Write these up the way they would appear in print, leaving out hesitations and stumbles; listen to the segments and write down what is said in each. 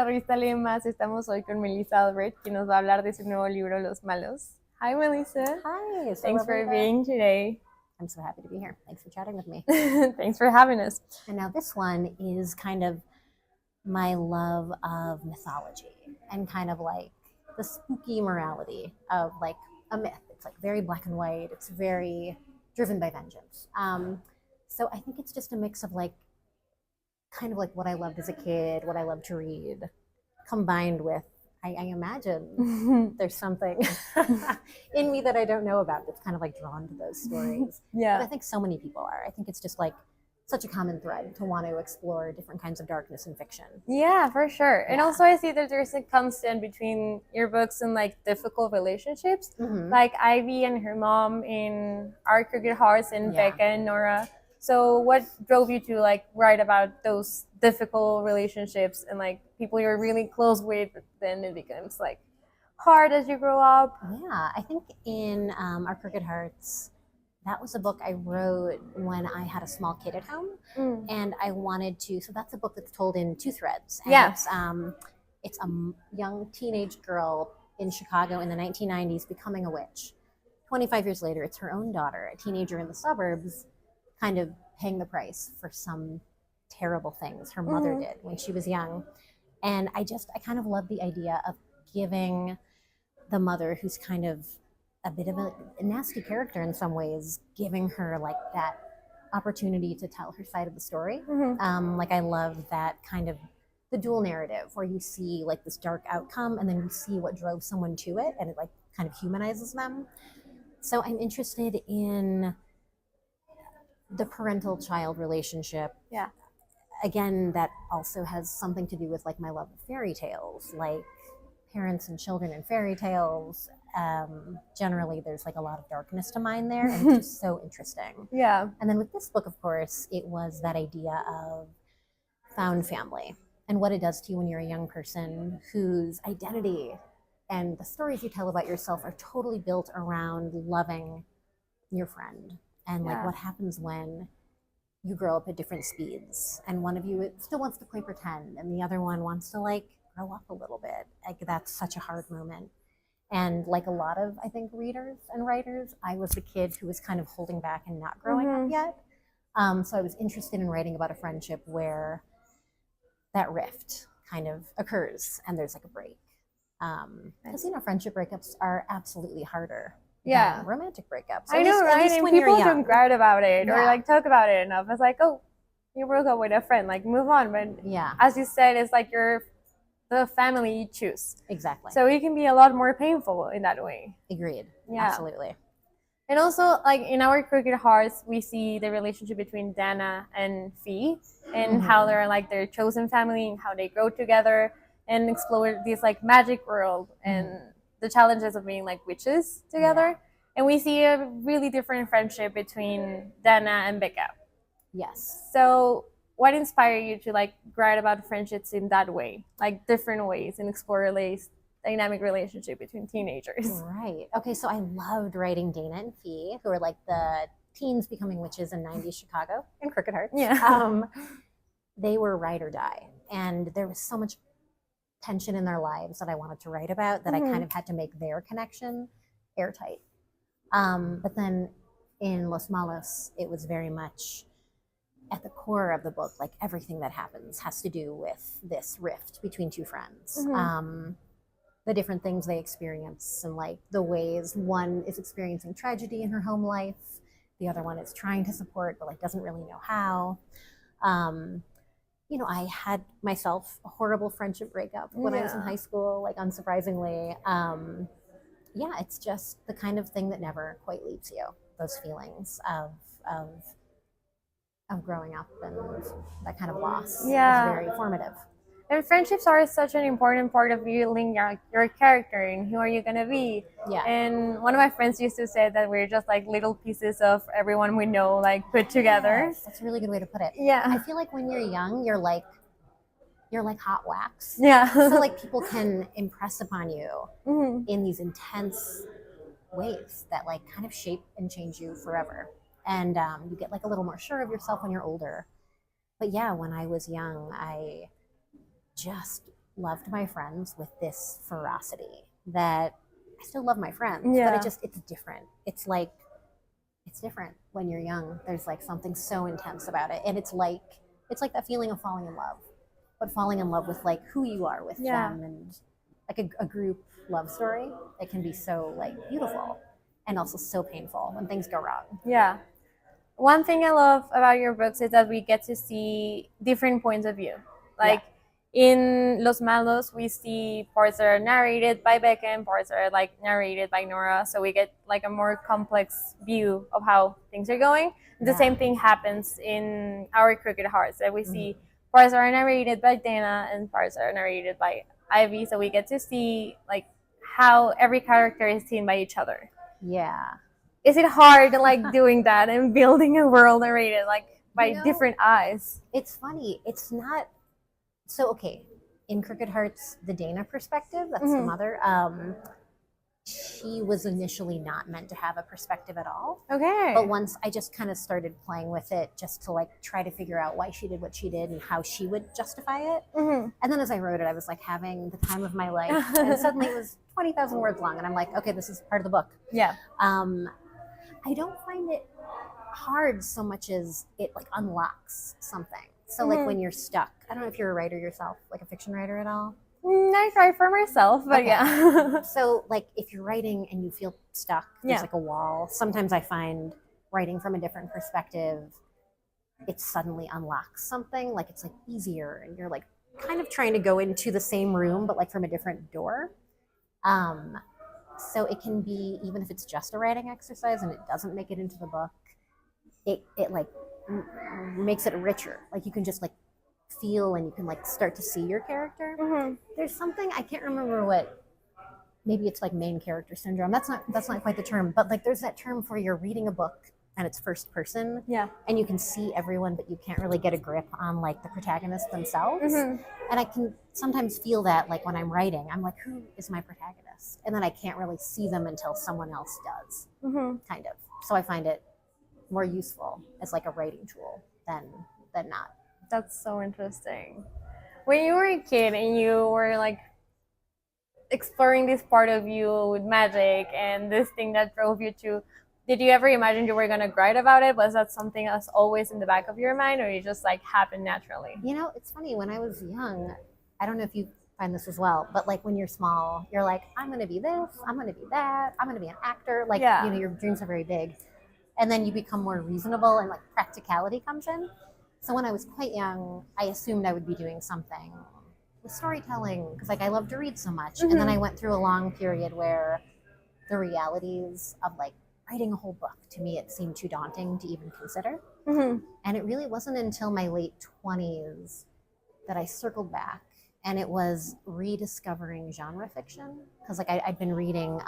la revista Más. Estamos hoy con Melissa Albert, quien nos va a hablar de su nuevo libro, Los Malos. Hi, Melissa. Hi. Thanks for being today. I'm so happy to be here. Thanks for chatting with me. Thanks for having us. And now this one is kind of my love of mythology and kind of like the spooky morality of like a myth. It's like very black and white. It's very driven by vengeance. So I think it's just a mix of like kind of like what I loved as a kid, what I loved to read, combined with I imagine there's something in me that I don't know about that's kind of like drawn to those stories. Yeah. But I think so many people are. I think it's just like such a common thread to want to explore different kinds of darkness in fiction. Yeah, for sure. Yeah. And also I see that there's a constant between your books and like difficult relationships. Mm-hmm. Like Ivy and her mom in Our Crooked Hearts and Yeah. Becca and Nora. So what drove you to like write about those difficult relationships and like people you're really close with, but then it becomes like hard as you grow up? Yeah, I think in Our Crooked Hearts, that was a book I wrote when I had a small kid at home, and I wanted to. So that's a book that's told in two threads. And Yeah. It's a young teenage girl in Chicago in the 1990s becoming a witch. 25 years later, it's her own daughter, a teenager in the suburbs, kind of paying the price for some terrible things her mother did when she was young. And I kind of love the idea of giving the mother, who's kind of a bit of a nasty character in some ways, giving her like that opportunity to tell her side of the story. Like I love that kind of the dual narrative where you see like this dark outcome and then you see what drove someone to it, and it like kind of humanizes them. So I'm interested in the parental-child relationship. Yeah. Again, that also has something to do with like my love of fairy tales, like parents and children in fairy tales. Generally, there's like a lot of darkness to mine there, and it's just so interesting. Yeah. And then with this book, of course, it was that idea of found family and what it does to you when you're a young person whose identity and the stories you tell about yourself are totally built around loving your friend. And like what happens when you grow up at different speeds and one of you still wants to play pretend and the other one wants to like grow up a little bit. Like that's such a hard moment. And like a lot of, I think, readers and writers, I was the kid who was kind of holding back and not growing up yet. So I was interested in writing about a friendship where that rift kind of occurs and there's like a break. Because, friendship breakups are absolutely harder than romantic breakups. I know, right? And people don't write about it or like talk about it enough. It's like, oh, you broke up with a friend, like move on. But as you said, it's like the family you choose. Exactly. So it can be a lot more painful in that way. Agreed. Yeah. Absolutely. And also, like in Our Crooked Hearts, we see the relationship between Dana and Fee and how they're like their chosen family and how they grow together and explore this like magic world and the challenges of being like witches together. Yeah. And we see a really different friendship between Dana and Becca. Yes. So what inspired you to like write about friendships in that way, like different ways, and explore a dynamic relationship between teenagers? Right. Okay, so I loved writing Dana and Fee, who are like the teens becoming witches in 90s Chicago in Crooked Hearts. Yeah. They were ride or die. And there was so much tension in their lives that I wanted to write about that I kind of had to make their connection airtight. But then in Los Malos, it was very much at the core of the book, like everything that happens has to do with this rift between two friends. The different things they experience and like the ways one is experiencing tragedy in her home life, the other one is trying to support but like doesn't really know how. I had myself a horrible friendship breakup when I was in high school, like unsurprisingly. It's just the kind of thing that never quite leaves you, those feelings of growing up and that kind of loss. Yeah. It's very formative. And friendships are such an important part of building your character and who are you going to be. Yeah. And one of my friends used to say that we're just like little pieces of everyone we know, like put together. Yes, that's a really good way to put it. Yeah. I feel like when you're young, you're like hot wax. Yeah. So like people can impress upon you in these intense ways that like kind of shape and change you forever. And you get like a little more sure of yourself when you're older. But yeah, when I was young, I just loved my friends with this ferocity that I still love my friends, Yeah. but it's different. It's different when you're young. There's like something so intense about it, and it's like that feeling of falling in love, but falling in love with like who you are with them, and like a group love story. It can be so like beautiful and also so painful when things go wrong. Yeah. One thing I love about your books is that we get to see different points of view. Like in Los Malos, we see parts that are narrated by Becca and parts that are like narrated by Nora. So we get like a more complex view of how things are going. The same thing happens in Our Crooked Hearts, that we see parts that are narrated by Dana and parts that are narrated by Ivy. So we get to see like how every character is seen by each other. Yeah. Is it hard like doing that and building a world narrated like by different eyes? It's funny. It's not so okay. In Crooked Hearts, the Dana perspective, that's the mother, she was initially not meant to have a perspective at all. Okay. But once I just kind of started playing with it just to like try to figure out why she did what she did and how she would justify it. And then as I wrote it, I was like having the time of my life. And suddenly it was 20,000 words long. And I'm like, okay, this is part of the book. Yeah. I don't find it hard so much as it like unlocks something. So like when you're stuck, I don't know if you're a writer yourself, like a fiction writer at all. I try for myself, but yeah. So like if you're writing and you feel stuck, there's like a wall. Sometimes I find writing from a different perspective, it suddenly unlocks something. Like it's like easier and you're like kind of trying to go into the same room, but like from a different door. So it can be, even if it's just a writing exercise and it doesn't make it into the book, it like makes it richer. Like you can just like feel and you can like start to see your character. There's something, I can't remember what, maybe it's like main character syndrome. That's not quite the term, but like there's that term for you're reading a book and it's first person. Yeah. And you can see everyone, but you can't really get a grip on like the protagonists themselves. And I can sometimes feel that like when I'm writing, I'm like, who is my protagonist? And then I can't really see them until someone else does, kind of. So I find it more useful as like a writing tool than not. That's so interesting. When you were a kid and you were like exploring this part of you with magic and this thing that drove you to, did you ever imagine you were going to write about it? Was that something that's always in the back of your mind, or you just like happened naturally? You know, it's funny, when I was young, I don't know if you find this as well, but like when you're small, you're like, I'm going to be this, I'm going to be that, I'm going to be an actor. Like, you know, your dreams are very big. And then you become more reasonable and like practicality comes in. So when I was quite young, I assumed I would be doing something with storytelling because like I love to read so much. And then I went through a long period where the realities of like writing a whole book, to me, it seemed too daunting to even consider. And it really wasn't until my late 20s that I circled back, and it was rediscovering genre fiction because like I'd been reading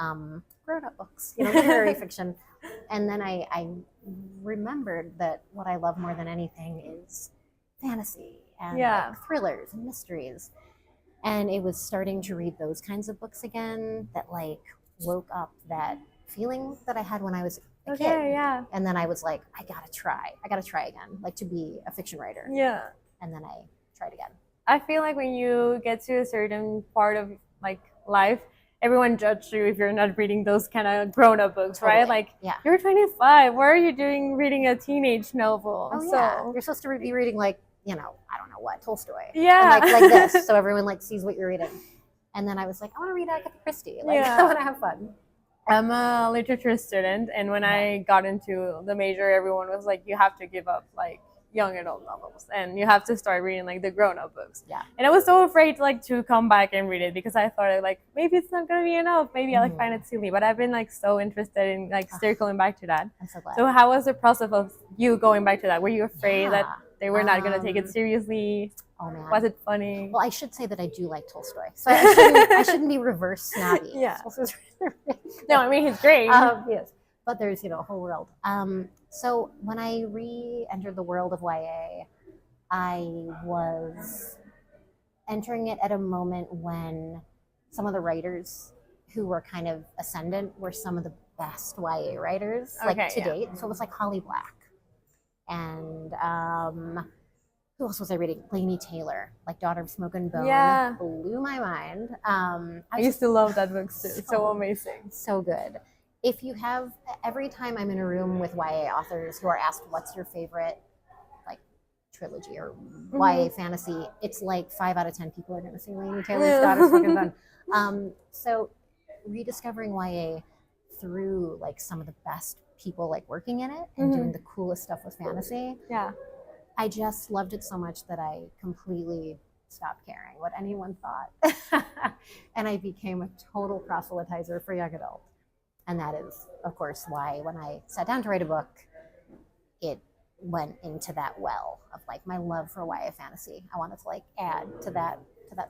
grown-up books, you know, literary fiction. And then I remembered that what I love more than anything is fantasy and like thrillers and mysteries. And it was starting to read those kinds of books again that like woke up that feeling that I had when I was a kid. And then I was like, I gotta try again, like to be a fiction writer. And then I tried again. I feel like when you get to a certain part of like life, everyone judges you if you're not reading those kind of grown-up books, right? Like, you're 25. Why are you reading a teenage novel? You're supposed to be reading like, you know, I don't know what, Tolstoy. And like this, so everyone like sees what you're reading. And then I was like, I want to read Agatha Christie. Like, I want to have fun. I'm a literature student, and when I got into the major, everyone was like, you have to give up like young adult novels and you have to start reading like the grown-up books. And I was so afraid like to come back and read it because I thought like maybe it's not gonna be enough, maybe I like find it silly, but I've been like so interested in like circling back to that. I'm so glad. So how was the process of you going back to that? Were you afraid that they were not gonna take it seriously? Oh man, was it funny? Well, I should say that I do like Tolstoy, so I shouldn't be reverse snobby. No, I mean he's great. Yes, but there's, you know, a whole world. So when I re-entered the world of YA, I was entering it at a moment when some of the writers who were kind of ascendant were some of the best YA writers to date. So it was like Holly Black and who else was I reading? Laini Taylor, like Daughter of Smoke and Bone. Yeah. Blew my mind. I used to love that book too. So amazing. So good. If you have, every time I'm in a room with YA authors who are asked, what's your favorite like trilogy or YA fantasy, it's like 5 out of 10 people are going to say Laini Taylor's Daughter of Smoke and Bone. So rediscovering YA through like some of the best people like working in it and doing the coolest stuff with fantasy. Yeah. I just loved it so much that I completely stopped caring what anyone thought. And I became a total proselytizer for young adult. And that is, of course, why when I sat down to write a book, it went into that well of like my love for YA fantasy. I wanted to like add to that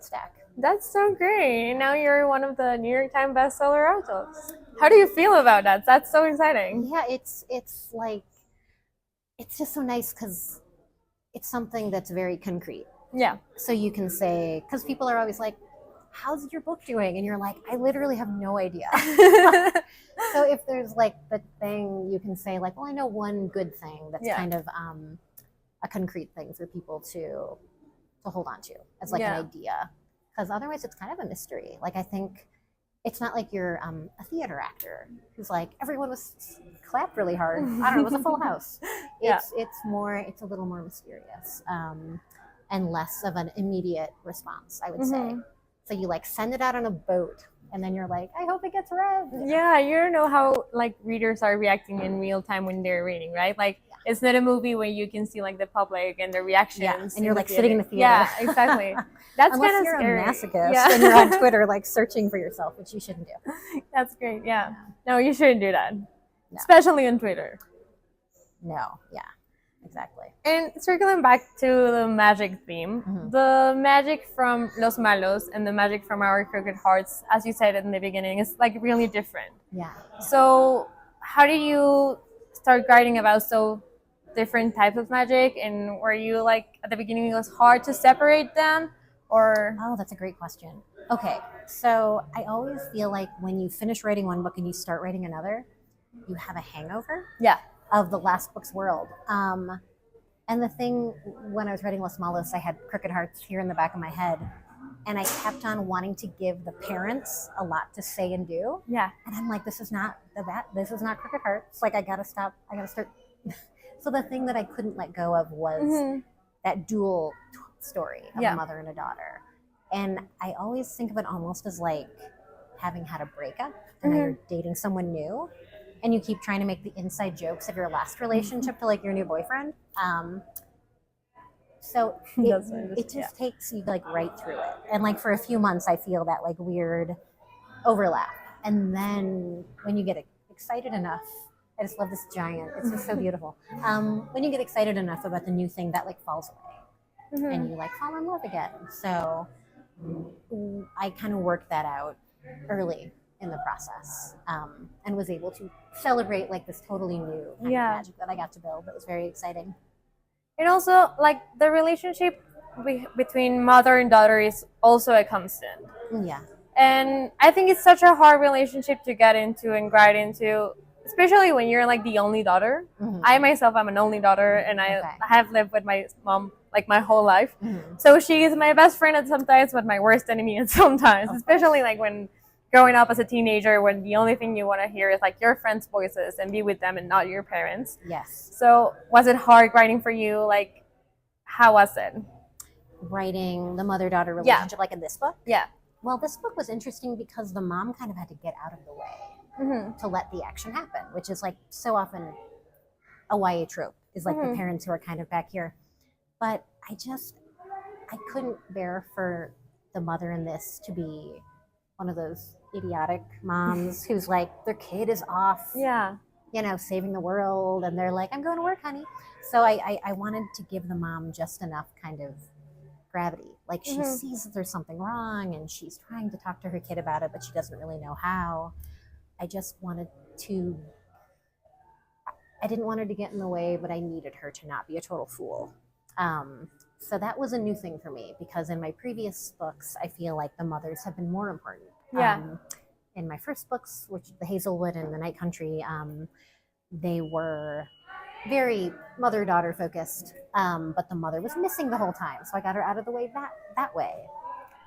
stack. That's so great. Now you're one of the New York Times bestseller authors. How do you feel about that? That's so exciting. Yeah, it's like, it's just so nice because it's something that's very concrete. Yeah. So you can say, because people are always like, how's your book doing? And you're like, I literally have no idea. So if there's like the thing you can say like, well, I know one good thing that's kind of a concrete thing for people to hold on to as like an idea. Because otherwise it's kind of a mystery. Like I think it's not like you're a theater actor who's like, everyone was clapped really hard. I don't know, it was a full house. It's a little more mysterious and less of an immediate response, I would say. So you like send it out on a boat and then you're like, I hope it gets read. Yeah, you don't know how like readers are reacting in real time when they're reading, right? Like it's not a movie where you can see like the public and the reactions. Yeah, and you're like sitting in the theater. Yeah, exactly. That's kind of you're scary. A masochist and you're on Twitter like searching for yourself, which you shouldn't do. That's great. Yeah. No, you shouldn't do that. No. Especially on Twitter. No. Yeah. Exactly. And circling back to the magic theme, the magic from Los Malos and the magic from Our Crooked Hearts, as you said in the beginning, is like really different. Yeah. So how did you start writing about so different types of magic? And were you like, at the beginning it was hard to separate them? Or Oh, that's a great question. Okay. So I always feel like when you finish writing one book and you start writing another, you have a hangover. Yeah. Of the last book's world. And the thing, when I was writing Los Malos, I had Crooked Hearts here in the back of my head. And I kept on wanting to give the parents a lot to say and do. Yeah. And I'm like, this is not Crooked Hearts. Like, I gotta start. So the thing that I couldn't let go of was that dual story of a mother and a daughter. And I always think of it almost as like having had a breakup and now you're dating someone new. And you keep trying to make the inside jokes of your last relationship to like your new boyfriend. So it just takes you like right through it. And like for a few months, I feel that like weird overlap. And then when you get excited enough, I just love this giant, it's just so beautiful. When you get excited enough about the new thing, that like falls away and you like fall in love again. So I kind of worked that out early in the process and was able to celebrate like this totally new kind of magic that I got to build. That was very exciting. And also like the relationship between mother and daughter is also a constant. Yeah. And I think it's such a hard relationship to get into and grad into, especially when you're like the only daughter. I myself am an only daughter and I have lived with my mom like my whole life. So she is my best friend at sometimes but my worst enemy at sometimes, especially like when growing up as a teenager when the only thing you want to hear is like your friends' voices and be with them and not your parents. Yes. So was it hard writing for you? Like, how was it? Writing the mother-daughter relationship like in this book? Yeah. Well, this book was interesting because the mom kind of had to get out of the way to let the action happen, which is like so often a YA trope is like the parents who are kind of back here. But I couldn't bear for the mother in this to be one of those idiotic moms who's like, their kid is off, saving the world. And they're like, I'm going to work, honey. So I wanted to give the mom just enough kind of gravity. Like she sees that there's something wrong and she's trying to talk to her kid about it, but she doesn't really know how. I didn't want her to get in the way, but I needed her to not be a total fool. So that was a new thing for me because in my previous books, I feel like the mothers have been more important. In my first books, which the Hazelwood and the Night Country, they were very mother-daughter focused, but the mother was missing the whole time, so I got her out of the way that way.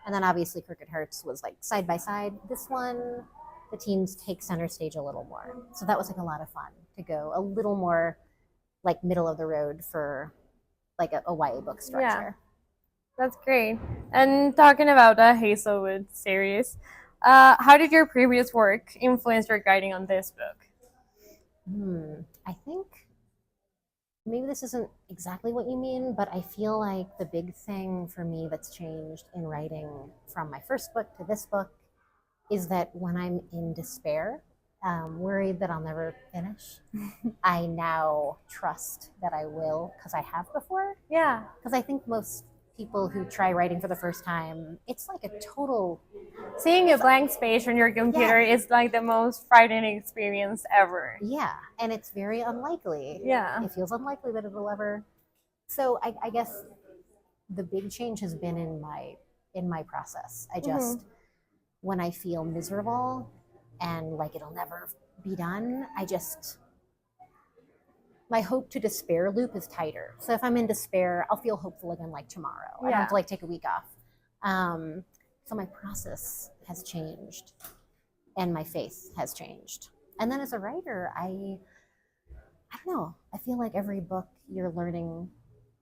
And then obviously Crooked Hearts was like side by side. This one, the teens take center stage a little more, so that was like a lot of fun to go a little more like middle of the road for like a YA book structure. That's great. And talking about the Hazelwood series, how did your previous work influence your writing on this book? I think maybe this isn't exactly what you mean, but I feel like the big thing for me that's changed in writing from my first book to this book is that when I'm in despair, worried that I'll never finish, I now trust that I will because I have before. Yeah. Because I think most people who try writing for the first time, it's like a total... Seeing a blank space on your computer is like the most frightening experience ever. Yeah, and it's very unlikely. Yeah. It feels unlikely that it'll ever... So I guess the big change has been in my process. I just, when I feel miserable and like it'll never be done, my hope to despair loop is tighter. So if I'm in despair, I'll feel hopeful again like tomorrow. I don't have to like take a week off. So my process has changed and my faith has changed. And then as a writer, I don't know. I feel like every book you're learning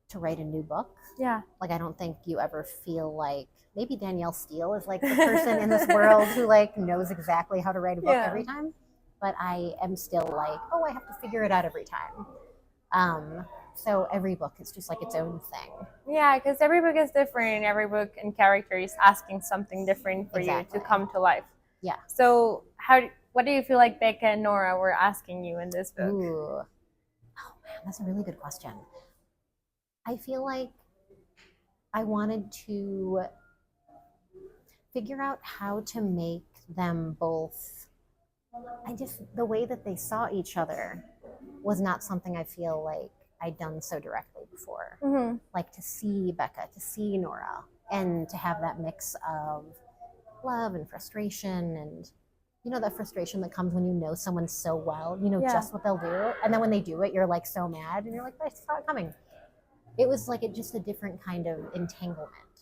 to write a new book. Yeah. Like I don't think you ever feel like maybe Danielle Steele is like the person in this world who like knows exactly how to write a book every time. But I am still like, oh, I have to figure it out every time. So every book is just like its own thing. Yeah, because every book is different. Every book and character is asking something different for you to come to life. Yeah. So what do you feel like Becca and Nora were asking you in this book? Ooh. Oh man, that's a really good question. I feel like I wanted to figure out how to make them both... the way that they saw each other was not something I feel like I'd done so directly before. Like to see Becca, to see Nora, and to have that mix of love and frustration, and you know that frustration that comes when you know someone so well, you know just what they'll do, and then when they do it, you're like so mad, and you're like, I saw it coming. It was like just a different kind of entanglement,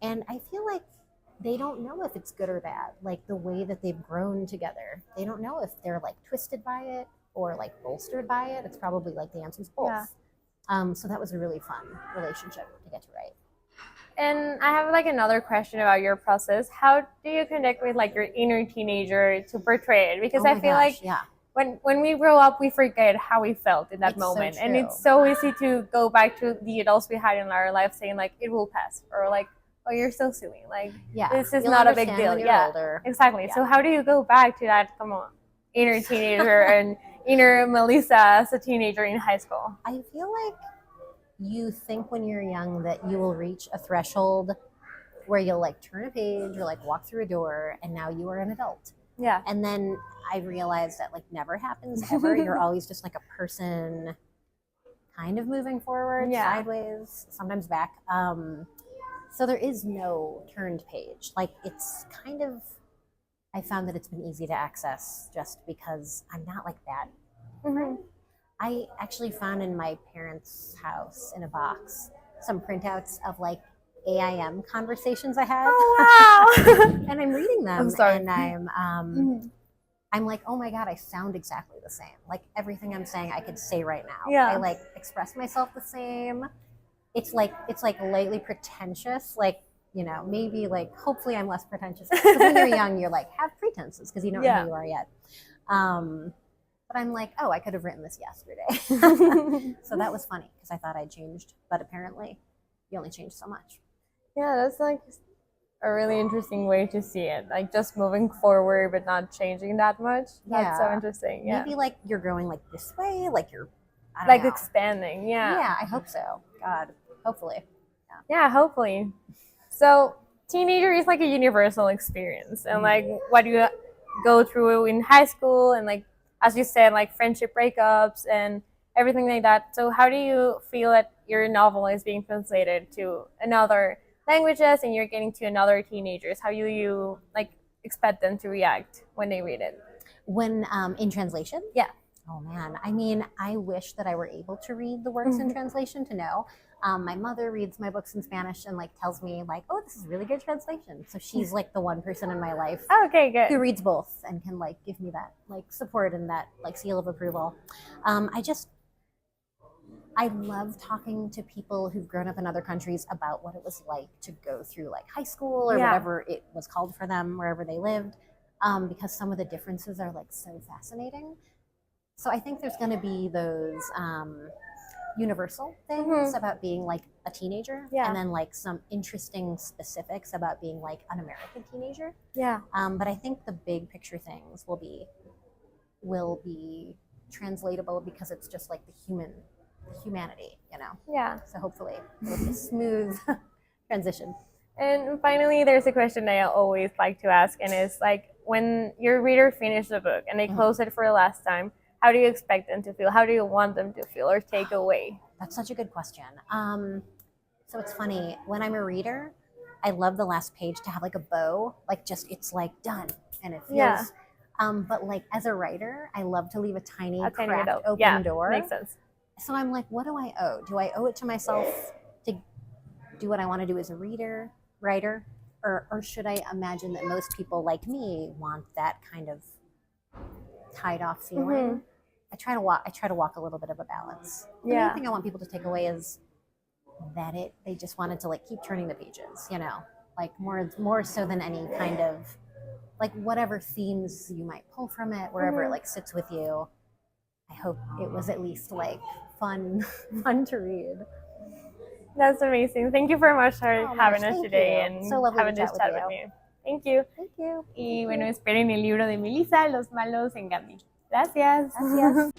and I feel like they don't know if it's good or bad. Like the way that they've grown together, they don't know if they're like twisted by it or like bolstered by it. It's probably like the answer's both. So that was a really fun relationship to get to write. And I have like another question about your process. How do you connect with like your inner teenager to portray it? Because I feel like when we grow up, we forget how we felt in that moment. So and it's so easy to go back to the adults we had in our life saying like, it will pass, or like, oh, you're so silly. Like, this is not a big deal. Older. Exactly. So how do you go back to that, inner teenager and inner Melissa as a teenager in high school? I feel like you think when you're young that you will reach a threshold where you'll like turn a page or like walk through a door and now you are an adult. Yeah. And then I realized that like never happens ever. You're always just like a person kind of moving forward, sideways, sometimes back. So there is no turned page. Like it's kind of, I found that it's been easy to access just because I'm not like that. I actually found in my parents' house in a box some printouts of like AIM conversations I had. Oh wow! And I'm reading them, and I'm like, oh my god, I sound exactly the same. Like everything I'm saying, I could say right now. I like express myself the same. It's like lightly pretentious, like, you know, maybe like hopefully I'm less pretentious because when you're young you're like have pretenses because you don't know who you are yet. But I'm like, oh, I could have written this yesterday. So that was funny because I thought I'd changed, but apparently you only changed so much. Yeah, that's like a really interesting way to see it. Like just moving forward but not changing that much. That's so interesting. Yeah. Maybe like you're growing like this way, like you're like expanding. Yeah, I hope so. God, hopefully. Yeah, hopefully. So teenager is like a universal experience, and like what you go through in high school, and like as you said, like friendship breakups and everything like that. So how do you feel that your novel is being translated to another languages and you're getting to another teenagers? How do you like expect them to react when they read it? When in translation? Yeah. Oh man, I mean, I wish that I were able to read the works in translation to know. My mother reads my books in Spanish and like tells me like, oh, this is really good translation. So she's like the one person in my life Oh, okay, good. who reads both and can like give me that like support and that like seal of approval. I love talking to people who've grown up in other countries about what it was like to go through like high school or whatever it was called for them wherever they lived, because some of the differences are like so fascinating. So I think there's going to be those universal things about being like a teenager, and then like some interesting specifics about being like an American teenager. Yeah. But I think the big picture things will be translatable because it's just like the humanity, you know. Yeah. So hopefully it'll be a smooth transition. And finally, there's a question that I always like to ask, and it's like, when your reader finishes the book and they close it for the last time, how do you expect them to feel? How do you want them to feel or take away? That's such a good question. So it's funny, when I'm a reader, I love the last page to have like a bow, like just it's like done, and it feels. But like as a writer, I love to leave a tiny cracked open door. Makes sense. So I'm like, what do I owe? Do I owe it to myself to do what I want to do as a writer, or should I imagine that most people like me want that kind of tied off feeling? I try to walk a little bit of a balance. The main thing I want people to take away is that they just wanted to like keep turning the pages, you know, like more so than any kind of like whatever themes you might pull from it, wherever it like sits with you. I hope it was at least like fun to read. That's amazing. Thank you very much for having us today and so having this chat with me. Thank you. Thank you. Y bueno, esperen el libro de Melissa, Los malos en Gandhi. Gracias. Gracias.